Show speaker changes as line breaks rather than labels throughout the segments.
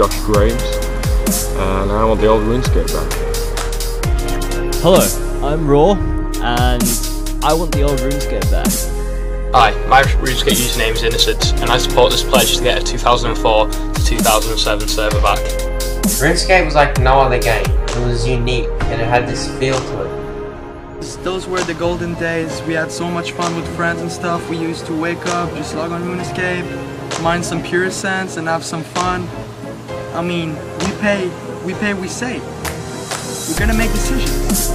Josh Graves, and I want the old RuneScape back.
Hello, I'm Raw, and I want the old RuneScape back.
Hi, my RuneScape username is Innocent, and I support this pledge to get a 2004 to 2007 server back.
RuneScape was like no other game. It was unique, and it had this feel to it.
Those were the golden days. We had so much fun with friends and stuff. We used to wake up, just log on RuneScape, mine some pure sense and have some fun. I mean, we save. We're gonna make decisions.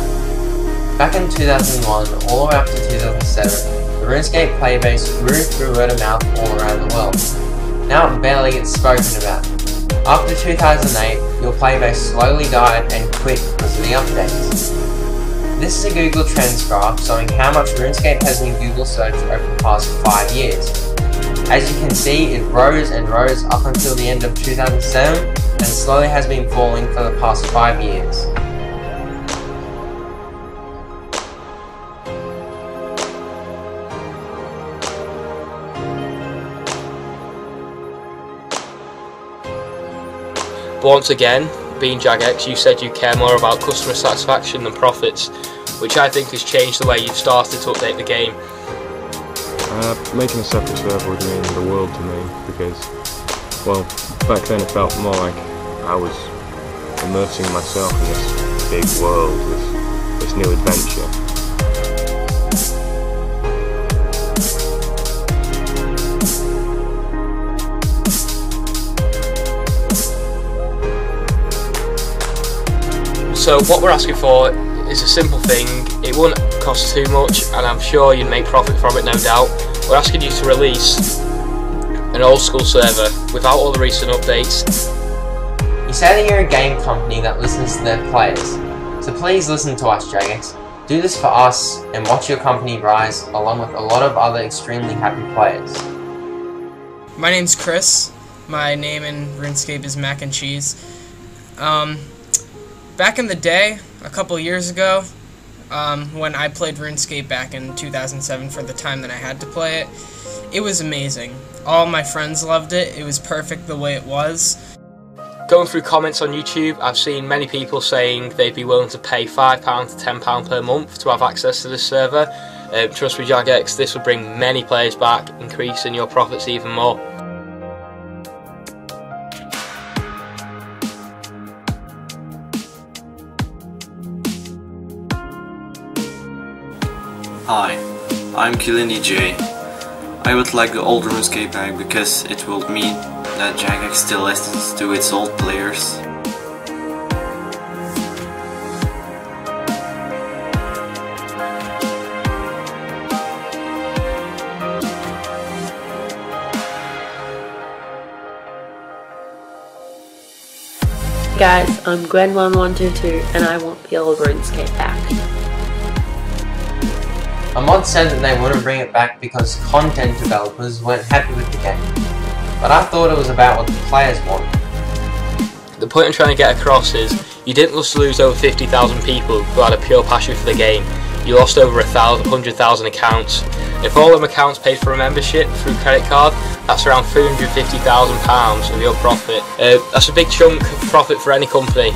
Back in 2001, all the way up to 2007, the RuneScape playbase grew through word of mouth all around the world. Now it barely gets spoken about. After 2008, your playbase slowly died and quit because of the updates. This is a Google Trends graph showing how much RuneScape has been Google searched over the past 5 years. As you can see, it rose and rose up until the end of 2007 and slowly has been falling for the past 5 years.
But once again, being Jagex, you said you care more about customer satisfaction than profits, which I think has changed the way you've started to update the game.
Making a separate server would mean the world to me, because, well, back then it felt more like I was immersing myself in this big world, this new adventure.
So what we're asking for is a simple thing. It won't cost too much, and I'm sure you'd make profit from it, no doubt. We're asking you to release an old school server without all the recent updates.
You say that you're a game company that listens to their players, so please listen to us, Jagex. Do this for us and watch your company rise along with a lot of other extremely happy players.
My name's Chris. My name in RuneScape is Mac and Cheese. Back in the day, a couple years ago, when I played RuneScape back in 2007 for the time that I had to play it, it was amazing. All my friends loved it. It was perfect the way it was.
Going through comments on YouTube, I've seen many people saying they'd be willing to pay £5 to £10 per month to have access to this server. Trust me, Jagex, this would bring many players back, increasing your profits even more.
Hi, I'm Kilindi J. I would like the old RuneScape back because it will mean that Jagex still listens to its old players.
Hey guys, I'm Gwen1122 and I want the old RuneScape back.
A mod said that they wouldn't bring it back because content developers weren't happy with the game, but I thought it was about what the players want.
The point I'm trying to get across is, you didn't just lose over 50,000 people who had a pure passion for the game, you lost over 100,000 accounts. If all them accounts paid for a membership through credit card, that's around £350,000 of your profit. That's a big chunk of profit for any company.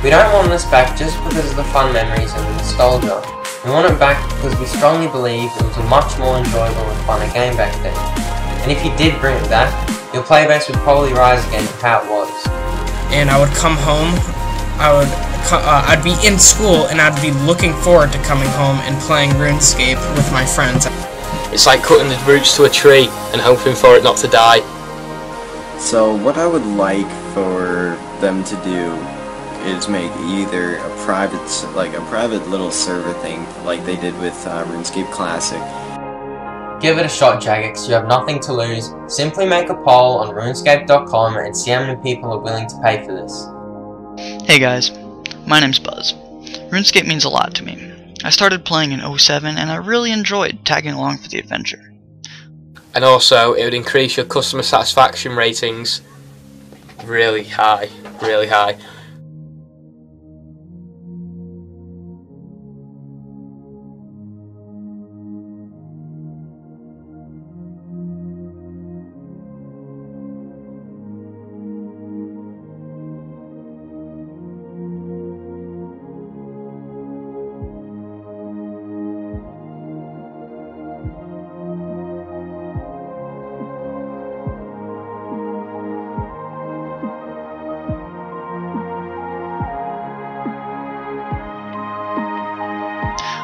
We don't want this back just because of the fun memories and the nostalgia. We want it back because we strongly believe it was a much more enjoyable and funner game back then. And if you did bring it back, your playbase would probably rise again to how it was.
And I would come home, I'd be in school, and I'd be looking forward to coming home and playing RuneScape with my friends.
It's like cutting the roots to a tree and hoping for it not to die.
So what I would like for them to do is make either a private little server thing like they did with RuneScape Classic.
Give it a shot, Jagex. You have nothing to lose. Simply make a poll on RuneScape.com and see how many people are willing to pay for this.
Hey guys, my name's Buzz. RuneScape means a lot to me. I started playing in 07 and I really enjoyed tagging along for the adventure.
And also, it would increase your customer satisfaction ratings really high, really high.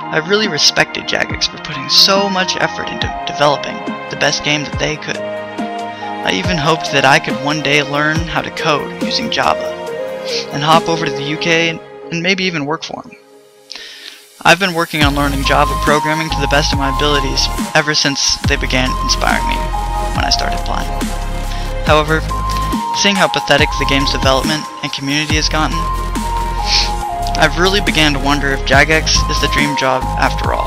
I really respected Jagex for putting so much effort into developing the best game that they could. I even hoped that I could one day learn how to code using Java, and hop over to the UK and maybe even work for them. I've been working on learning Java programming to the best of my abilities ever since they began inspiring me when I started playing. However, seeing how pathetic the game's development and community has gotten, I've really began to wonder if Jagex is the dream job after all.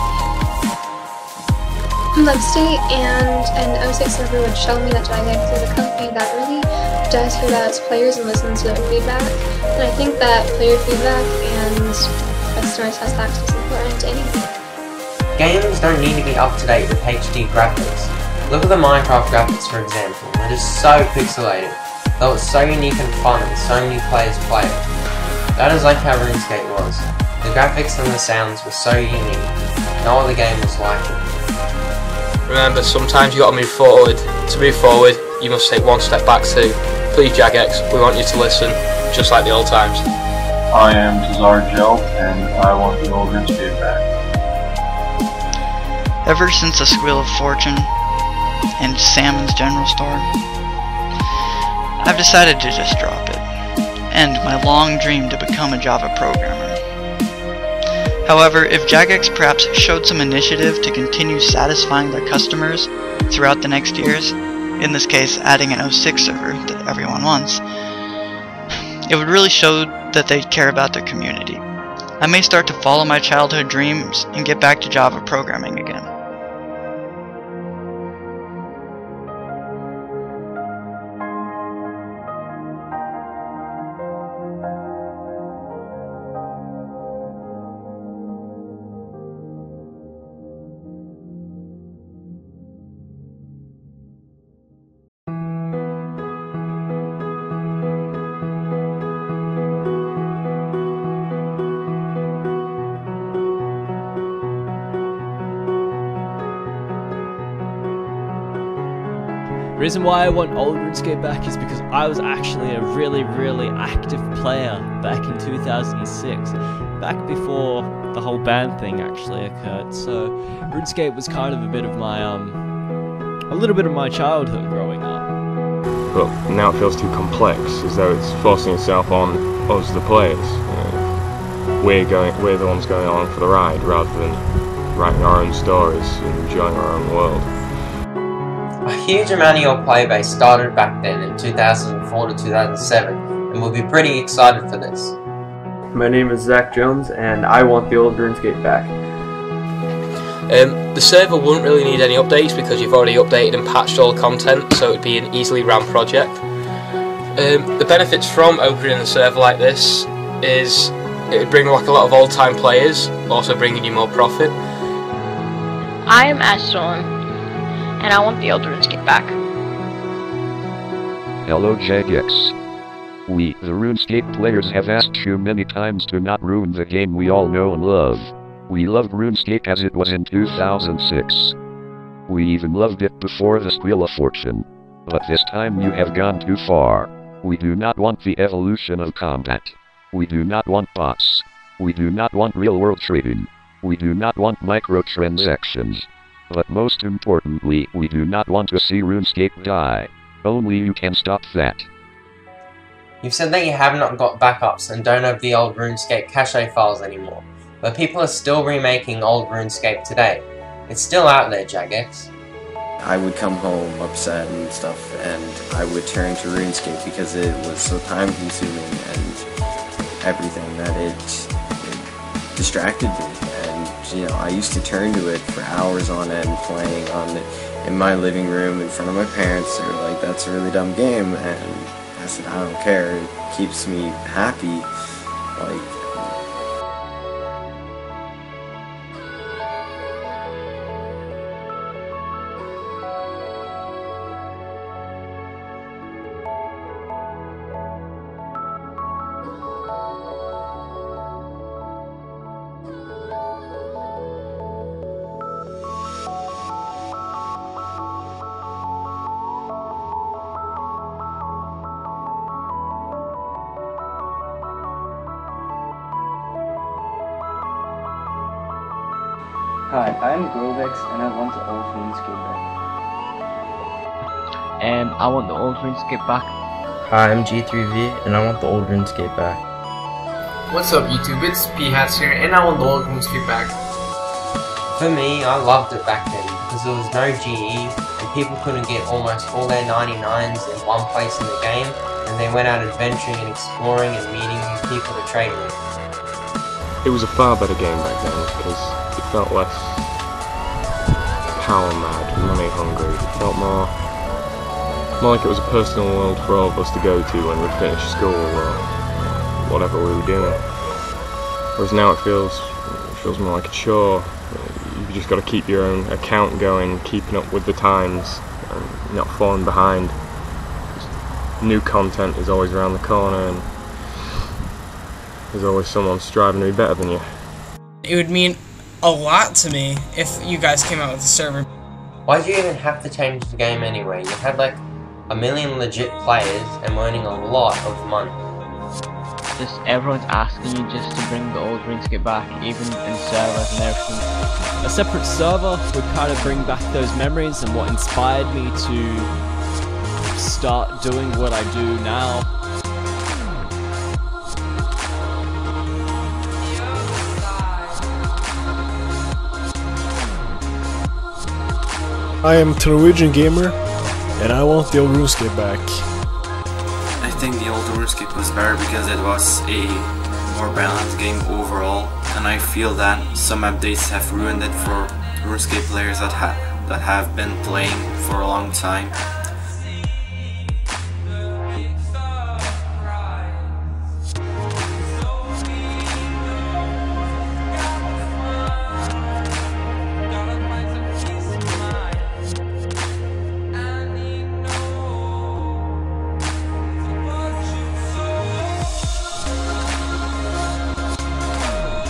Levstate and an 06 server would show me that Jagex is a company that really does hear out its players and listens to their feedback, and I think that player feedback and customers has access important to anything.
Games don't need to be up to date with HD graphics. Look at the Minecraft graphics for example, it is so pixelated, though it's so unique and fun and so many players play it. That is like how RuneScape was. The graphics and the sounds were so unique, no other game was like it.
Remember, sometimes you gotta move forward. To move forward, you must take one step back too. Please Jagex, we want you to listen, just like the old times.
I am Tazar Gel, and I want the old RuneScape back.
Ever since the Squeal of Fortune and Salmon's General Store, I've decided to just drop it, end my long dream to become a Java programmer. However, if Jagex perhaps showed some initiative to continue satisfying their customers throughout the next years, in this case adding an 06 server that everyone wants, it would really show that they care about their community. I may start to follow my childhood dreams and get back to Java programming again.
The reason why I want old RuneScape back is because I was actually a really active player back in 2006, back before the whole ban thing actually occurred. So RuneScape was kind of a bit of my a little bit of my childhood growing up.
But now it feels too complex, as though it's forcing itself on us, the players. We're the ones going on for the ride, rather than writing our own stories and enjoying our own world.
A huge amount of your player base started back then in 2004 to 2007, and we'll be pretty excited for this.
My name is Zach Jones, and I want the old RuneScape back.
The server wouldn't really need any updates because you've already updated and patched all the content, so it would be an easily ran project. The benefits from opening a server like this is it would bring like a lot of old-time players, also bringing you more profit.
I am Ashton, and I want the old RuneScape back.
Hello Jagex. We, the RuneScape players, have asked you many times to not ruin the game we all know and love. We loved RuneScape as it was in 2006. We even loved it before the Squeal of Fortune. But this time you have gone too far. We do not want the evolution of combat. We do not want bots. We do not want real-world trading. We do not want microtransactions. But most importantly, we do not want to see RuneScape die. Only you can stop that.
You've said that you have not got backups and don't have the old RuneScape cache files anymore, but people are still remaking old RuneScape today. It's still out there, Jagex.
I would come home upset and stuff, and I would turn to RuneScape because it was so time-consuming and everything that it distracted me. And you know, I used to turn to it for hours on end, playing on it in my living room in front of my parents. They were like, "That's a really dumb game," and I said, "I don't care. It keeps me happy." Like.
Hi, I'm Jagex and I want the old RuneScape back.
I want the old RuneScape back.
Hi, I'm G3V and I want the old RuneScape back.
What's up YouTube, it's P-Hats here and I want the old RuneScape back.
For me, I loved it back then because there was no GE and people couldn't get almost all their 99s in one place in the game, and they went out adventuring and exploring and meeting new people to trade with.
It was a far better game back then because it felt less power mad, money hungry. It felt more like it was a personal world for all of us to go to when we finished school or whatever we were doing. Whereas now it feels more like a chore. You just got to keep your own account going, keeping up with the times, and not falling behind. New content is always around the corner, and there's always someone striving to be better than you.
It would mean a lot to me if you guys came out with a server.
Why'd you even have to change the game anyway? You had like 1 million legit players and were earning a lot of money.
Just everyone's asking you just to bring the old RuneScape back, even in servers and everything.
A separate server would kind of bring back those memories and what inspired me to start doing what I do now.
I am Norwegian Gamer, and I want the old RuneScape back.
I think the old RuneScape was better because it was a more balanced game overall, and I feel that some updates have ruined it for RuneScape players that have been playing for a long time.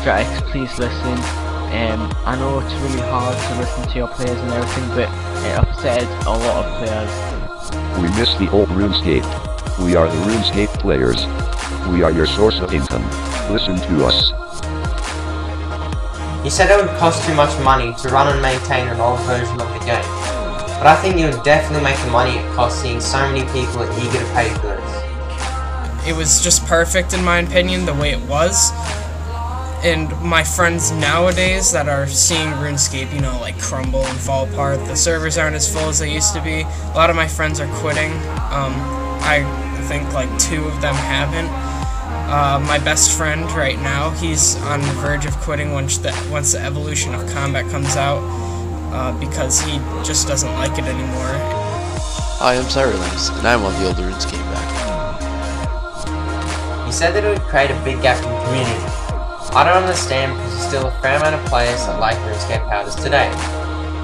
Jagex, please listen. I know it's really hard to listen to your players and everything, but it upsets a lot of players.
We miss the old RuneScape. We are the RuneScape players. We are your source of income. Listen to us.
You said it would cost too much money to run and maintain an old version of the game, but I think you would definitely make the money it costs seeing so many people are eager to pay for this.
It was just perfect in my opinion, the way it was. And my friends nowadays that are seeing RuneScape, you know, like crumble and fall apart, the servers aren't as full as they used to be. A lot of my friends are quitting. I think like 2 of them haven't. My best friend right now, he's on the verge of quitting once the evolution of combat comes out, because he just doesn't like it anymore.
Hi, I'm Cyrus, and I want the old RuneScape back.
You said that it would create a big gap in community. I don't understand because there's still a fair amount of players that like RuneScape how it is today.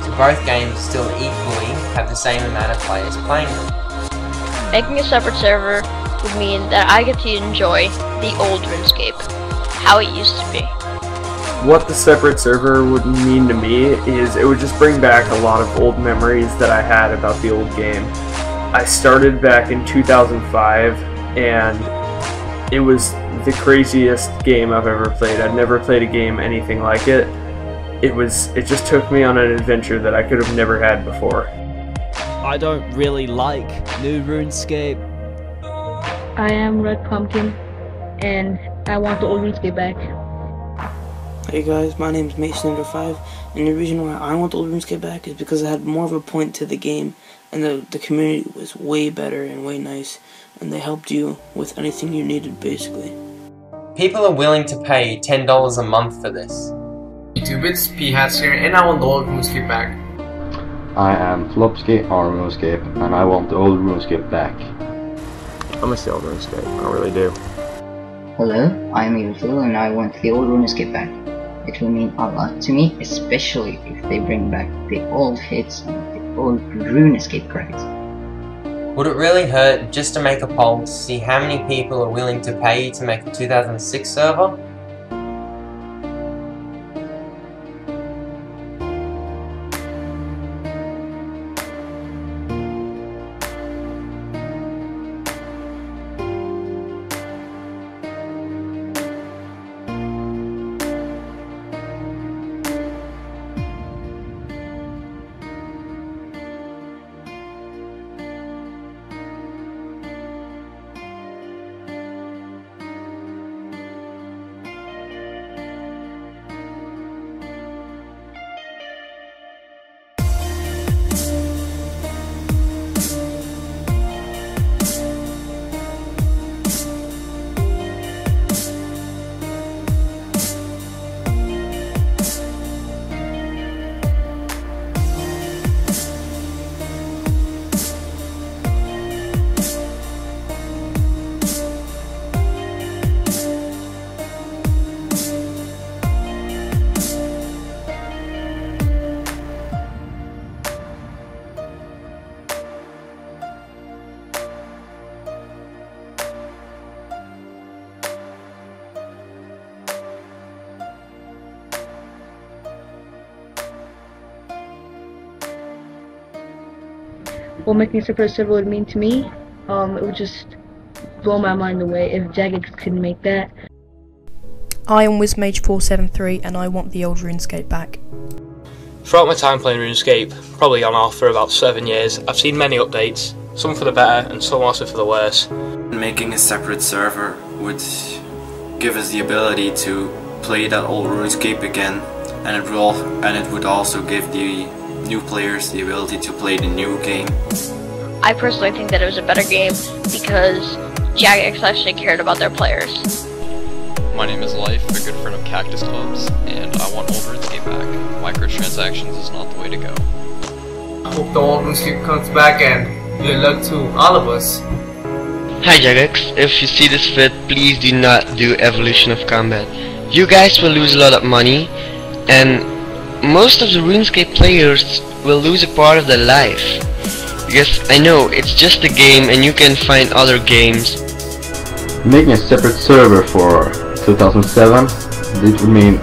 So both games still equally have the same amount of players playing them.
Making a separate server would mean that I get to enjoy the old RuneScape, how it used to be.
What the separate server would mean to me is it would just bring back a lot of old memories that I had about the old game. I started back in 2005 and it was the craziest game I've ever played. I'd never played a game anything like it. It just took me on an adventure that I could have never had before.
I don't really like new RuneScape.
I am Red Pumpkin, and I want the old RuneScape back.
Hey guys, my name is Mason5, and the reason why I want the old RuneScape back is because it had more of a point to the game, and the community was way better and way nice, and they helped you with anything you needed, basically.
People are willing to pay $10 a month for this.
YouTube, it's P-Hats here, and I want the old RuneScape back.
I am Flopsky on RuneScape, and I want the old RuneScape back.
I miss the old RuneScape, I really do.
Hello, I'm Evil, and I want the old RuneScape back. It will mean a lot to me, especially if they bring back the old hits and the old RuneScape credits.
Would it really hurt just to make a poll to see how many people are willing to pay to make a 2006 server?
what making a separate server would mean to me. It would just blow my mind away if Jagex could make that.
I am WizMage473 and I want the old RuneScape back.
Throughout my time playing RuneScape, probably on off for about 7 years, I've seen many updates, some for the better and some also for the worse.
Making a separate server would give us the ability to play that old RuneScape again, and it would also give the new players the ability to play the new game.
I personally think that it was a better game because Jagex actually cared about their players.
My name is Life, a good friend of Cactus Clubs, and I want old RuneScape back. Microtransactions is not the way to go.
I hope the old RuneScape comes back, and good luck to all of us.
Hi Jagex, if you see this fit, please do not do Evolution of Combat. You guys will lose a lot of money, and most of the RuneScape players will lose a part of their life. Because I know, it's just a game and you can find other games.
Making a separate server for 2007, this would mean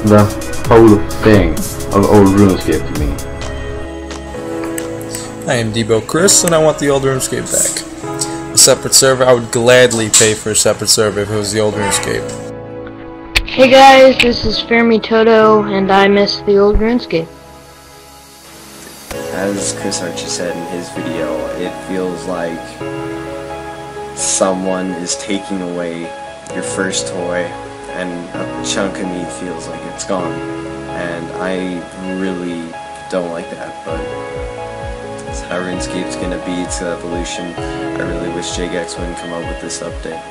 the whole thing of old RuneScape to me.
I am Debo Chris and I want the old RuneScape back. A separate server, I would gladly pay for a separate server if it was the old RuneScape.
Hey guys, this is Fermi Toto, and I miss the old RuneScape.
As Chris Archer said in his video, it feels like someone is taking away your first toy and a chunk of meat feels like it's gone. And I really don't like that, but it's how RuneScape's gonna be. It's an evolution. I really wish Jagex wouldn't come up with this update.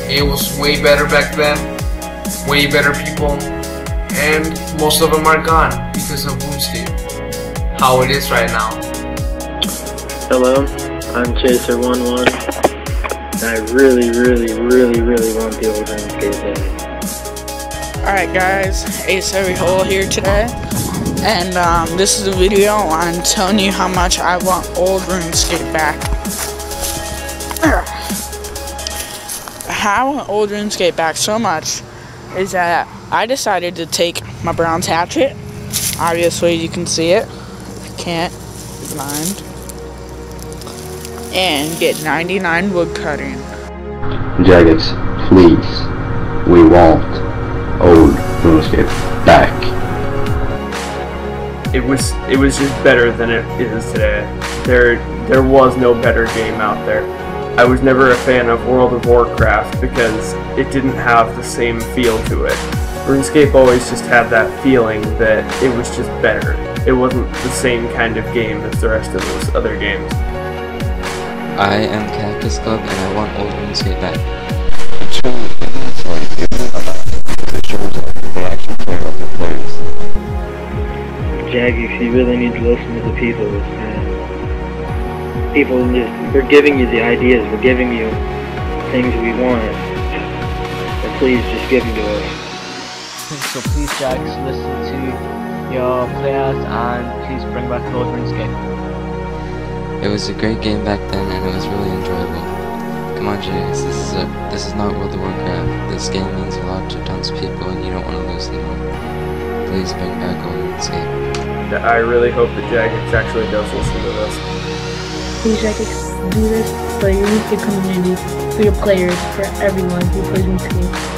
It was way better back then, way better people, and most of them are gone because of RuneScape. How it is right now.
Hello, I'm Chaser11, and I really want the old RuneScape back.
Alright guys, Ace Heavy Hole here today, and this is a video on telling you how much I want old RuneScape back. How I want old RuneScape back so much is that I decided to take my bronze hatchet. Obviously you can see it. If you can't, you're blind. And get 99 wood cutting.
Jagex, please, we want old RuneScape back.
It was just better than it is today. There was no better game out there. I was never a fan of World of Warcraft because it didn't have the same feel to it. RuneScape always just had that feeling that it was just better. It wasn't the same kind of game as the rest of those other games.
I am Cactus Club and I want old RuneScape back.
It's really about because it shows they actually care about their players.
Jagex, you really need to listen to the people this time. People just, we're giving you the ideas, we're giving you things we want, and please just give them to us.
So please Jagex, listen to your players and please bring back old RuneScape.
It was a great game back then and it was really enjoyable. Come on Jagex, this is not World of Warcraft. This game means a lot to tons of people and you don't want to lose them all. Please bring back old RuneScape.
I really hope that Jagex actually does listen to this.
Please Jagex, do this for your RuneScape community, for your players, for everyone who plays RuneScape.